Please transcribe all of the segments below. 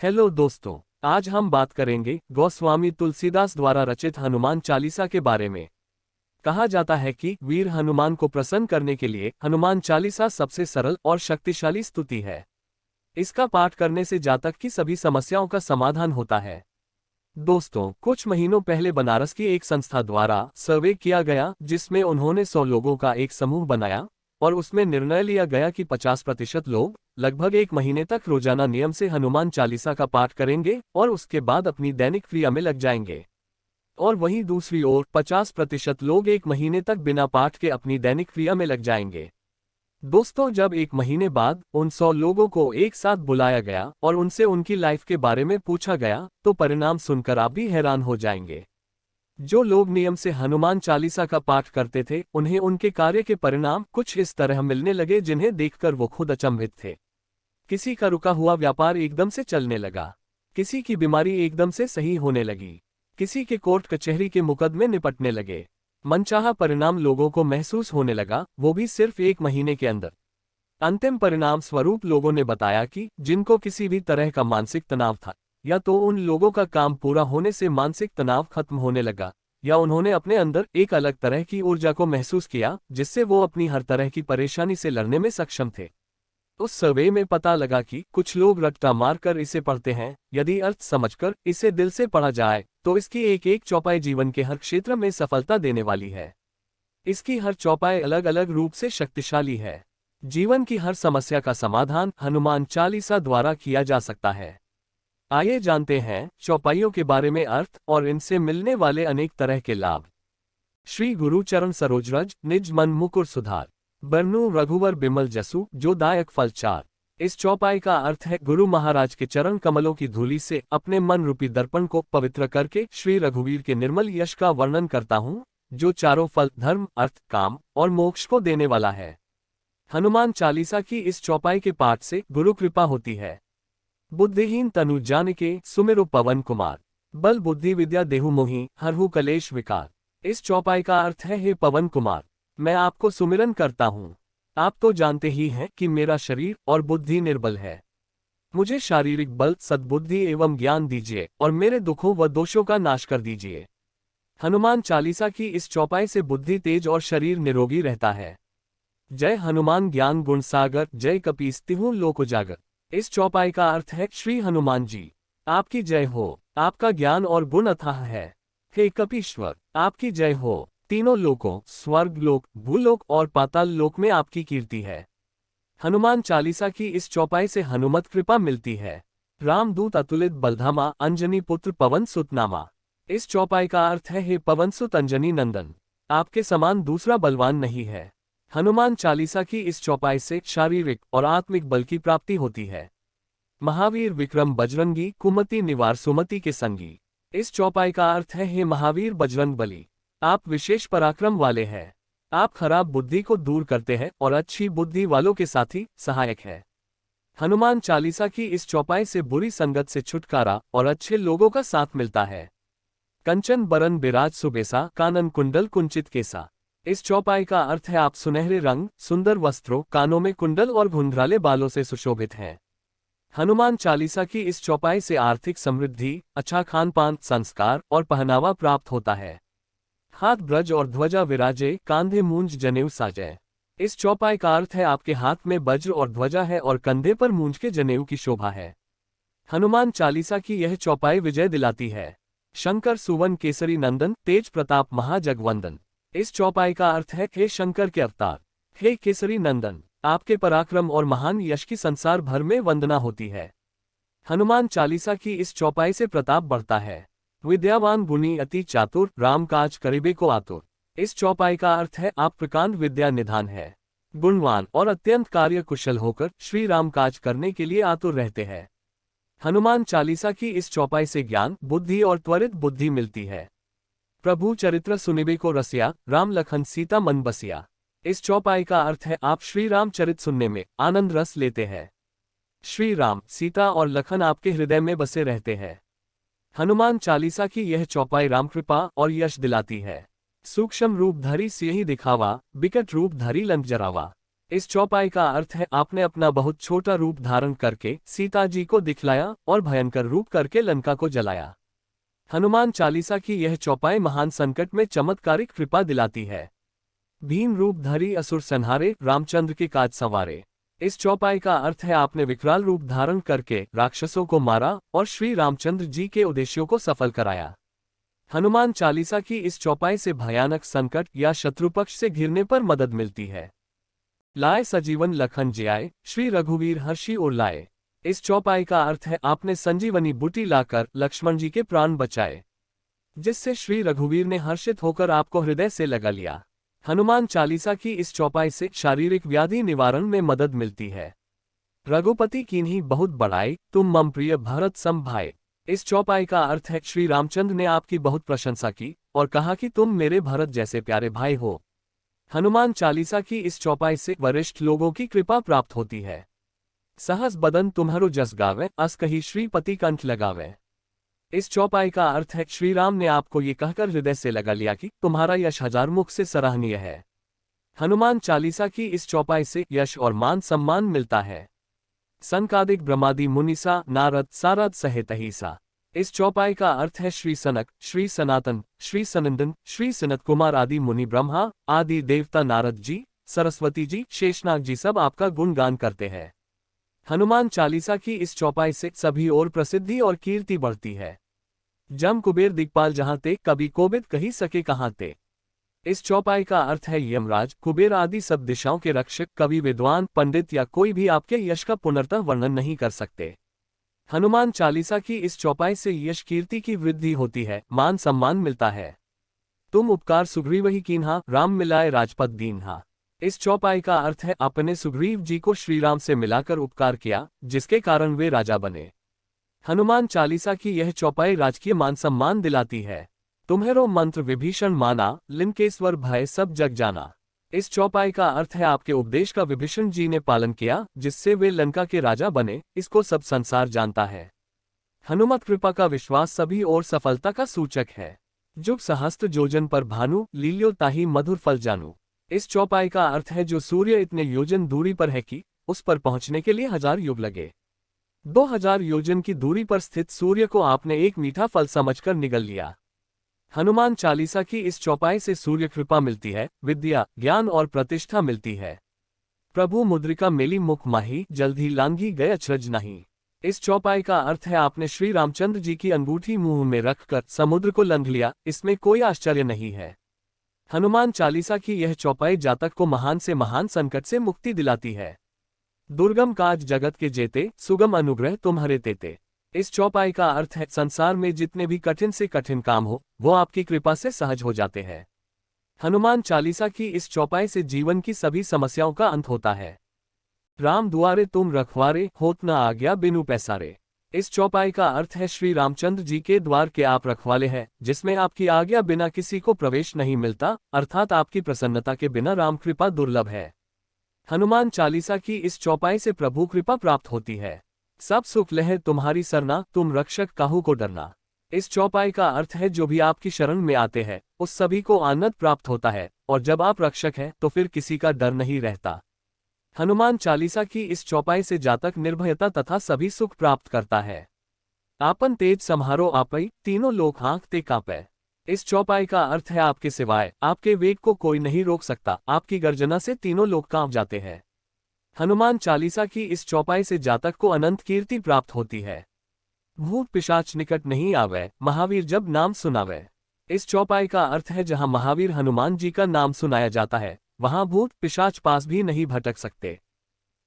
Hello दोस्तों, आज हम बात करेंगे गोस्वामी तुलसीदास द्वारा रचित हनुमान चालीसा के बारे में। कहा जाता है कि वीर हनुमान को प्रसन्न करने के लिए हनुमान चालीसा सबसे सरल और शक्तिशाली स्तुति है। इसका पाठ करने से जातक की सभी समस्याओं का समाधान होता है। दोस्तों, कुछ महीनों पहले बनारस की एक संस्था द्वारा सर्वे किया गया जिसमें उन्होंने 100 लोगों का एक समूह बनाया और उसमें निर्णय लिया गया कि 50% लोग लगभग एक महीने तक रोजाना नियम से हनुमान चालीसा का पाठ करेंगे और उसके बाद अपनी दैनिक क्रिया में लग जाएंगे। और वहीं दूसरी ओर 50% लोग एक महीने तक बिना पाठ के अपनी दैनिक क्रिया में लग जाएंगे। दोस्तों, जब एक महीने बाद उन 100 लोगों को एक साथ बुलाया गया और उनसे उनकी लाइफ के बारे में पूछा गया तो परिणाम सुनकर आप भी हैरान हो जाएंगे। जो लोग नियम से हनुमान चालीसा का पाठ करते थे उन्हें उनके कार्य के परिणाम कुछ इस तरह मिलने लगे जिन्हें देखकर वो खुद अचंभित थे। किसी का रुका हुआ व्यापार एकदम से चलने लगा, किसी की बीमारी एकदम से सही होने लगी, किसी के कोर्ट कचहरी के मुकदमे निपटने लगे। मनचाहा परिणाम लोगों को महसूस होने लगा, वो भी सिर्फ एक महीने के अंदर। अंतिम परिणाम स्वरूप लोगों ने बताया कि जिनको किसी भी तरह का मानसिक तनाव था, या तो उन लोगों का काम पूरा होने से मानसिक तनाव खत्म होने लगा, या उन्होंने अपने अंदर एक अलग तरह की ऊर्जा को महसूस किया जिससे वो अपनी हर तरह की परेशानी से लड़ने में सक्षम थे। उस सर्वे में पता लगा कि कुछ लोग रट्टा मारकर इसे पढ़ते हैं, यदि अर्थ समझकर इसे दिल से पढ़ा जाए तो इसकी एक एक चौपाई जीवन के हर क्षेत्र में सफलता देने वाली है। इसकी हर चौपाई अलग अलग रूप से शक्तिशाली है। जीवन की हर समस्या का समाधान हनुमान चालीसा द्वारा किया जा सकता है। आइए जानते हैं चौपाइयों के बारे में अर्थ और इनसे मिलने वाले अनेक तरह के लाभ। श्री गुरु चरण सरोज रज निज मन मुकुर सुधार, बरनु रघुवर बिमल जसु जो दायक फल चार। इस चौपाई का अर्थ है, गुरु महाराज के चरण कमलों की धूलि से अपने मन रूपी दर्पण को पवित्र करके श्री रघुवीर के निर्मल यश का वर्णन करता हूँ, जो चारों फल धर्म, अर्थ, काम और मोक्ष को देने वाला है। हनुमान चालीसा की इस चौपाई के पाठ से गुरु कृपा होती है। बुद्धिहीन तनु जानिके सुमिरो पवन कुमार, बल बुद्धि विद्या देहु मोहि हरहु कलेश विकार। इस चौपाई का अर्थ है, हे पवन कुमार, मैं आपको सुमिरन करता हूँ। आप तो जानते ही हैं कि मेरा शरीर और बुद्धि निर्बल है। मुझे शारीरिक बल, सद्बुद्धि एवं ज्ञान दीजिए और मेरे दुखों व दोषों का नाश कर दीजिए। हनुमान चालीसा की इस चौपाई से बुद्धि तेज और शरीर निरोगी रहता है। जय हनुमान ज्ञान गुण सागर, जय कपीस तिहु लोक उजागर। इस चौपाई का अर्थ है, श्री हनुमान जी आपकी जय हो, आपका ज्ञान और गुण अथाह है। हे कपीश्वर आपकी जय हो, तीनों लोकों स्वर्ग लोक, भूलोक और पाताल लोक में आपकी कीर्ति है। हनुमान चालीसा की इस चौपाई से हनुमत कृपा मिलती है। रामदूत अतुलित बलधामा, अंजनी पुत्र पवन सुत नामा। इस चौपाई का अर्थ है, हे पवन सुत अंजनी नंदन, आपके समान दूसरा बलवान नहीं है। हनुमान चालीसा की इस चौपाई से शारीरिक और आत्मिक बल की प्राप्ति होती है। महावीर विक्रम बजरंगी, कुमति निवार सुमति के संगी। इस चौपाई का अर्थ है, हे महावीर बजरंग बली, आप विशेष पराक्रम वाले हैं। आप खराब बुद्धि को दूर करते हैं और अच्छी बुद्धि वालों के साथी सहायक है। हनुमान चालीसा की इस चौपाई से बुरी संगत से छुटकारा और अच्छे लोगों का साथ मिलता है। कंचन बरन बिराज सुबेसा, कानन कुंडल कुंचित केसा। इस चौपाई का अर्थ है, आप सुनहरे रंग, सुंदर वस्त्रों, कानों में कुंडल और घुंघराले बालों से सुशोभित हैं। हनुमान चालीसा की इस चौपाई से आर्थिक समृद्धि, अच्छा खान पान, संस्कार और पहनावा प्राप्त होता है। हाथ ब्रज और ध्वजा विराजे, कांधे मूंज जनेऊ साजे। इस चौपाई का अर्थ है, आपके हाथ में वज्र और ध्वजा है और कंधे पर मूंज के जनेऊ की शोभा है। हनुमान चालीसा की यह चौपाई विजय दिलाती है। शंकर सुवन केसरी नंदन, तेज प्रताप महाजगवंदन। इस चौपाई का अर्थ है, हे शंकर के अवतार, हे केसरी नंदन, आपके पराक्रम और महान यश की संसार भर में वंदना होती है। हनुमान चालीसा की इस चौपाई से प्रताप बढ़ता है। विद्यावान गुणी अति चातुर, राम काज करिबे को आतुर। इस चौपाई का अर्थ है, आप प्रकांड विद्या निधान है, गुणवान और अत्यंत कार्य कुशल होकर श्री राम काज करने के लिए आतुर रहते हैं। हनुमान चालीसा की इस चौपाई से ज्ञान, बुद्धि और त्वरित बुद्धि मिलती है। प्रभु चरित्र सुनिबे को रसिया, राम लखन सीता मन बसिया। इस चौपाई का अर्थ है, आप श्री राम चरित सुनने में आनंद रस लेते हैं। श्री राम, सीता और लखन आपके हृदय में बसे रहते हैं। हनुमान चालीसा की यह चौपाई रामकृपा और यश दिलाती है। सूक्ष्म रूप धरी सियहि दिखावा, बिकट रूप धरी लंक जरावा। इस चौपाई का अर्थ है आपने अपना बहुत छोटा रूप धारण करके सीता जी को दिखलाया और भयंकर रूप करके लंका को जलाया। हनुमान चालीसा की यह चौपाई महान संकट में चमत्कारिक कृपा दिलाती है। भीम रूप धरी असुर संहारे, रामचंद्र के काज संवारे। इस चौपाई का अर्थ है आपने विकराल रूप धारण करके राक्षसों को मारा और श्री रामचंद्र जी के उद्देश्यों को सफल कराया। हनुमान चालीसा की इस चौपाई से भयानक संकट या शत्रुपक्ष से घिरने पर मदद मिलती है। लाए सजीवन लखन जियाए, श्री रघुवीर हर्षि उर लाए। इस चौपाई का अर्थ है आपने संजीवनी बूटी लाकर लक्ष्मण जी के प्राण बचाए, जिससे श्री रघुवीर ने हर्षित होकर आपको हृदय से लगा लिया। हनुमान चालीसा की इस चौपाई से शारीरिक व्याधि निवारण में मदद मिलती है। रघुपति कीन्ही बहुत बड़ाई, तुम मम प्रिय भरत सम भाई। इस चौपाई का अर्थ है श्री रामचंद्र ने आपकी बहुत प्रशंसा की और कहा कि तुम मेरे भरत जैसे प्यारे भाई हो। हनुमान चालीसा की इस चौपाई से वरिष्ठ लोगों की कृपा प्राप्त होती है। सहस बदन तुम्हारो जस गावे, अस कही श्रीपति कंठ लगावे। इस चौपाई का अर्थ है श्री राम ने आपको ये कहकर हृदय से लगा लिया कि तुम्हारा यश हजार मुख से सराहनीय है। हनुमान चालीसा की इस चौपाई से यश और मान सम्मान मिलता है। सनकादिक ब्रह्मादि मुनिसा नारद सारद सहित अहिसा। इस चौपाई का अर्थ है श्री सनक, श्री सनातन, श्री सनंदन, श्री सनत कुमार आदि मुनि, ब्रह्मा आदि देवता, नारद जी, सरस्वती जी, शेषनाग जी सब आपका गुणगान करते हैं। हनुमान चालीसा की इस चौपाई से सभी और प्रसिद्धि और कीर्ति बढ़ती है। जम कुबेर दिक्पाल जहां ते, कभी कोबिद कही सके कहां ते। इस चौपाई का अर्थ है यमराज, कुबेर आदि सब दिशाओं के रक्षक, कवि, विद्वान, पंडित या कोई भी आपके यश का पुनर्तः वर्णन नहीं कर सकते। हनुमान चालीसा की इस चौपाई से यश कीर्ति की वृद्धि होती है, मान सम्मान मिलता है। तुम उपकार सुग्रीव ही कीन्हा, राम मिलाए राजपद दीन्हा। इस चौपाई का अर्थ है आपने सुग्रीव जी को श्रीराम से मिलाकर उपकार किया, जिसके कारण वे राजा बने। हनुमान चालीसा की यह चौपाई राजकीय मान सम्मान दिलाती है। तुम्हेरो मंत्र विभीषण माना, लिंकेश्वर भय सब जग जाना। इस चौपाई का अर्थ है आपके उपदेश का विभीषण जी ने पालन किया, जिससे वे लंका के राजा बने, इसको सब संसार जानता है। हनुमत कृपा का विश्वास सभी और सफलता का सूचक है। जुग सहस्त्र जोजन पर भानु, लील्यो ताही मधुर फल जानू। इस चौपाई का अर्थ है जो सूर्य इतने योजन दूरी पर है कि उस पर पहुंचने के लिए 1000 युग लगे। 2000 योजन की दूरी पर स्थित सूर्य को आपने एक मीठा फल समझकर निगल लिया। हनुमान चालीसा की इस चौपाई से सूर्य कृपा मिलती है, विद्या, ज्ञान और प्रतिष्ठा मिलती है। प्रभु मुद्रिका मेली मुख माही, जल्दी लांघी गए अचरज नहीं। इस चौपाई का अर्थ है आपने श्री रामचंद्र जी की अंगूठी मुंह में रखकर समुद्र को लंघ लिया, इसमें कोई आश्चर्य नहीं है। हनुमान चालीसा की यह चौपाई जातक को महान से महान संकट से मुक्ति दिलाती है। दुर्गम काज जगत के जेते, सुगम अनुग्रह तुम्हारे तेते। इस चौपाई का अर्थ है संसार में जितने भी कठिन से कठिन काम हो, वो आपकी कृपा से सहज हो जाते हैं। हनुमान चालीसा की इस चौपाई से जीवन की सभी समस्याओं का अंत होता है। राम दुआरे तुम रखवारे, होत न आज्ञा बिनु पैसारे। इस चौपाई का अर्थ है श्री रामचंद्र जी के द्वार के आप रखवाले हैं, जिसमें आपकी आज्ञा बिना किसी को प्रवेश नहीं मिलता, अर्थात आपकी प्रसन्नता के बिना राम कृपा दुर्लभ है। हनुमान चालीसा की इस चौपाई से प्रभु कृपा प्राप्त होती है। सब सुख लहे तुम्हारी सरना, तुम रक्षक काहू को डरना। इस चौपाई का अर्थ है जो भी आपकी शरण में आते हैं उस सभी को आनंद प्राप्त होता है, और जब आप रक्षक हैं तो फिर किसी का डर नहीं रहता। हनुमान चालीसा की इस चौपाई से जातक निर्भयता तथा सभी सुख प्राप्त करता है। आपन तेज सम्हारो आपई, तीनों लोक हाँकते कांपे। इस चौपाई का अर्थ है आपके सिवाय आपके वेग को कोई नहीं रोक सकता, आपकी गर्जना से तीनों लोग कांप जाते हैं। हनुमान चालीसा की इस चौपाई से जातक को अनंत कीर्ति प्राप्त होती है। भूत पिशाच निकट नहीं आवे, महावीर जब नाम सुनावे। इस चौपाई का अर्थ है जहां महावीर हनुमान जी का नाम सुनाया जाता है, वहां भूत पिशाच पास भी नहीं भटक सकते।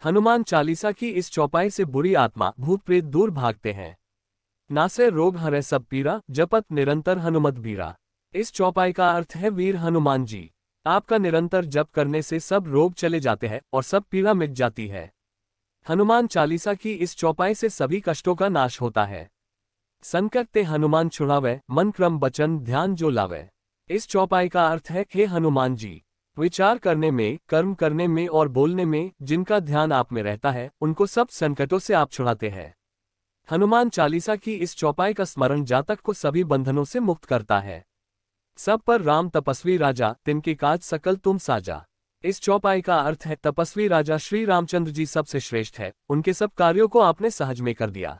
हनुमान चालीसा की इस चौपाई से बुरी आत्मा, भूत प्रेत दूर भागते हैं। नासे रोग हरे सब पीरा, जपत निरंतर हनुमत बीरा। इस चौपाई का अर्थ है वीर हनुमान जी। आपका निरंतर जप करने से सब रोग चले जाते हैं और सब पीड़ा मिट जाती है। हनुमान चालीसा की इस चौपाई से सभी कष्टों का नाश होता है। संकट ते हनुमान छुड़ावे, मन क्रम बचन ध्यान जो लावे। इस चौपाई का अर्थ है हे हनुमान जी, विचार करने में, कर्म करने में और बोलने में जिनका ध्यान आप में रहता है, उनको सब संकटों से आप छुड़ाते हैं। हनुमान चालीसा की इस चौपाई का स्मरण जातक को सभी बंधनों से मुक्त करता है। सब पर राम तपस्वी राजा, तिनके काज सकल तुम साजा। इस चौपाई का अर्थ है तपस्वी राजा श्री रामचंद्र जी सबसे श्रेष्ठ है, उनके सब कार्यों को आपने सहज में कर दिया।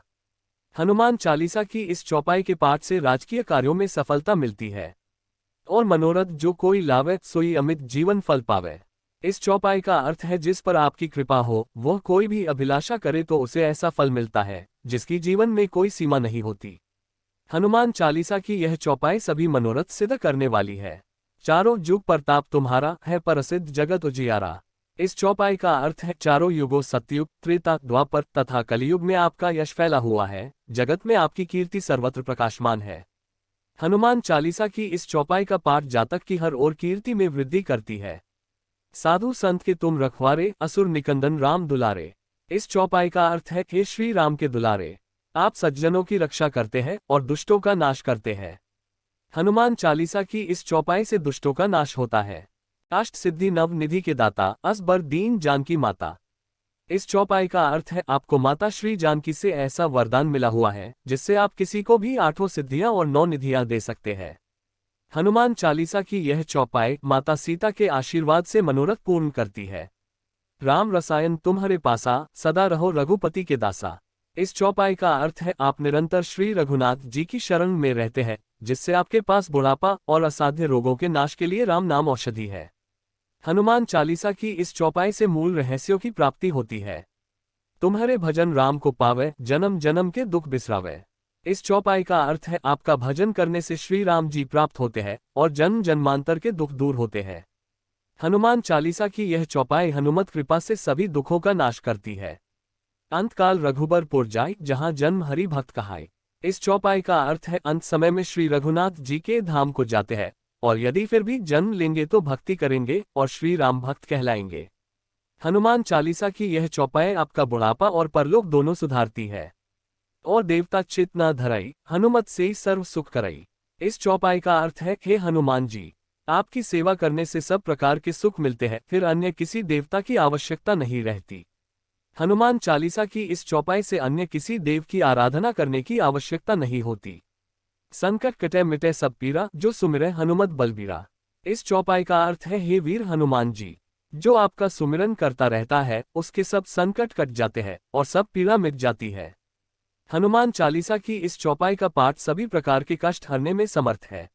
हनुमान चालीसा की इस चौपाई के पाठ से राजकीय कार्यों में सफलता मिलती है और मनोरथ जो कोई लावे सोई अमित जीवन फल पावे। इस चौपाई का अर्थ है जिस पर आपकी कृपा हो वह कोई भी अभिलाषा करे तो उसे ऐसा फल मिलता है जिसकी जीवन में कोई सीमा नहीं होती। हनुमान चालीसा की यह चौपाई सभी मनोरथ सिद्ध करने वाली है। चारों युग प्रताप तुम्हारा है प्रसिद्ध जगत उजियारा। इस चौपाई का अर्थ है चारों युगों सतयुग, त्रेता, द्वापर तथा कलियुग में आपका यश फैला हुआ है, जगत में आपकी कीर्ति सर्वत्र प्रकाशमान है। हनुमान चालीसा की इस चौपाई का पाठ जातक की हर ओर कीर्ति में वृद्धि करती है। साधु संत के तुम रखवारे, असुर निकंदन राम दुलारे। इस चौपाई का अर्थ है हे श्री राम के दुलारे, आप सज्जनों की रक्षा करते हैं और दुष्टों का नाश करते हैं। हनुमान चालीसा की इस चौपाई से दुष्टों का नाश होता है। अष्ट सिद्धि नव निधि के दाता असबर दीन जानकी माता। इस चौपाई का अर्थ है आपको माता श्री जानकी से ऐसा वरदान मिला हुआ है जिससे आप किसी को भी 8 सिद्धियां और 9 निधियां दे सकते हैं। हनुमान चालीसा की यह चौपाई माता सीता के आशीर्वाद से मनोरथ पूर्ण करती है। राम रसायन तुम्हारे पासा, सदा रहो रघुपति के दासा। इस चौपाई का अर्थ है आप निरंतर श्री रघुनाथ जी की शरण में रहते हैं, जिससे आपके पास बुढ़ापा और असाध्य रोगों के नाश के लिए राम नाम औषधि है। हनुमान चालीसा की इस चौपाई से मूल रहस्यों की प्राप्ति होती है। तुम्हारे भजन राम को पावे, जन्म जन्म के दुख बिसरावे। इस चौपाई का अर्थ है आपका भजन करने से श्री राम जी प्राप्त होते हैं और जन्म जन्मांतर के दुख दूर होते हैं। हनुमान चालीसा की यह चौपाई हनुमत कृपा से सभी दुखों का नाश करती है। अंतकाल रघुबरपुर जाय, जहां जन्म हरि भक्त कहाय। इस चौपाई का अर्थ है अंत समय में श्री रघुनाथ जी के धाम को जाते हैं और यदि फिर भी जन्म लेंगे तो भक्ति करेंगे और श्री राम भक्त कहलाएंगे। हनुमान चालीसा की यह चौपाई आपका बुढ़ापा और परलोक दोनों सुधारती है। और देवता चित न धराई, हनुमत से सर्व सुख करई। इस चौपाई का अर्थ है हे हनुमान जी, आपकी सेवा करने से सब प्रकार के सुख मिलते हैं, फिर अन्य किसी देवता की आवश्यकता नहीं रहती। हनुमान चालीसा की इस चौपाई से अन्य किसी देव की आराधना करने की आवश्यकता नहीं होती। संकट कटे मिटे सब पीरा, जो सुमिरै हनुमत बलबीरा। इस चौपाई का अर्थ है हे वीर हनुमान जी, जो आपका सुमिरन करता रहता है उसके सब संकट कट जाते हैं और सब पीड़ा मिट जाती है। हनुमान चालीसा की इस चौपाई का पाठ सभी प्रकार के कष्ट हरने में समर्थ है।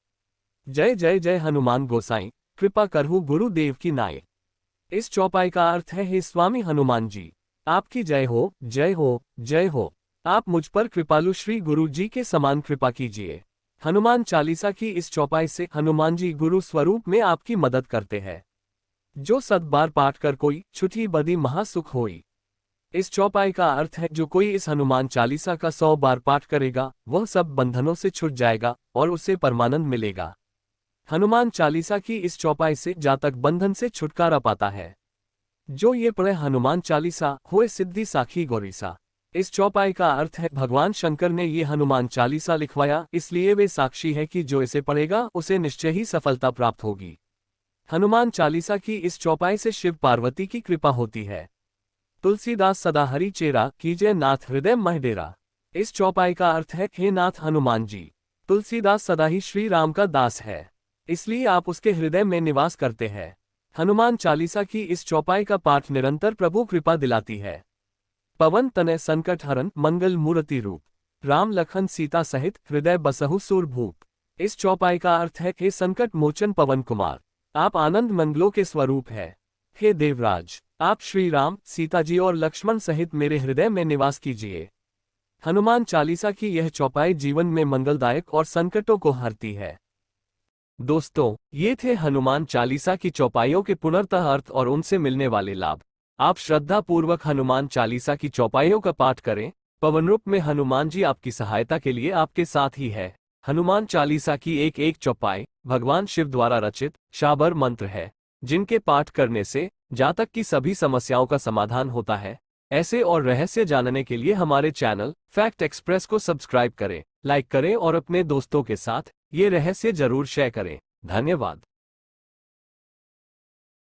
जय जय जय हनुमान गोसाई, कृपा करहु गुरुदेव की नाय। इस चौपाई का अर्थ है हे स्वामी हनुमान जी, आपकी जय हो, जय हो, जय हो। आप मुझ पर कृपालु श्री गुरु जी के समान कृपा कीजिए। हनुमान चालीसा की इस चौपाई से हनुमान जी गुरु स्वरूप में आपकी मदद करते हैं। जो 7 बार पाठ कर कोई, छुटी बदी महासुख होई। इस चौपाई का अर्थ है जो कोई इस हनुमान चालीसा का 100 बार पाठ करेगा वह सब बंधनों से छूट जाएगा और उसे परमानंद मिलेगा। हनुमान चालीसा की इस चौपाई से जातक बंधन से छुटकारा पाता है। जो ये पढ़े हनुमान चालीसा होए सिद्धि साखी गौरीसा। इस चौपाई का अर्थ है भगवान शंकर ने ये हनुमान चालीसा लिखवाया, इसलिए वे साक्षी है कि जो इसे पढ़ेगा उसे निश्चय ही सफलता प्राप्त होगी। हनुमान चालीसा की इस चौपाई से शिव पार्वती की कृपा होती है। तुलसीदास सदा हरि चेरा, कीजय नाथ हृदय मह डेरा। इस चौपाई का अर्थ है हे नाथ हनुमान जी, तुलसीदास सदा ही श्री राम का दास है, इसलिए आप उसके हृदय में निवास करते हैं। हनुमान चालीसा की इस चौपाई का पाठ निरंतर प्रभु कृपा दिलाती है। पवन तनय संकट हरन, मंगल मूर्ति रूप। राम लखन सीता सहित, हृदय बसहु सूर भूप। इस चौपाई का अर्थ है हे संकट मोचन पवन कुमार, आप आनंद मंगलों के स्वरूप है। हे देवराज, आप श्री राम, सीता जी और लक्ष्मण सहित मेरे हृदय में निवास कीजिए। हनुमान चालीसा की यह चौपाई जीवन में मंगलदायक और संकटों को हरती है। दोस्तों, ये थे हनुमान चालीसा की चौपाइयों के पुनर्तः अर्थ और उनसे मिलने वाले लाभ। आप श्रद्धा पूर्वक हनुमान चालीसा की चौपाइयों का पाठ करें। पवन रूप में हनुमान जी आपकी सहायता के लिए आपके साथ ही है। हनुमान चालीसा की एक एक चौपाई भगवान शिव द्वारा रचित शाबर मंत्र है, जिनके पाठ करने से जातक की सभी समस्याओं का समाधान होता है। ऐसे और रहस्य जानने के लिए हमारे चैनल फैक्ट एक्सप्रेस को सब्सक्राइब करें, लाइक करें और अपने दोस्तों के साथ ये रहस्य जरूर शेयर करें। धन्यवाद।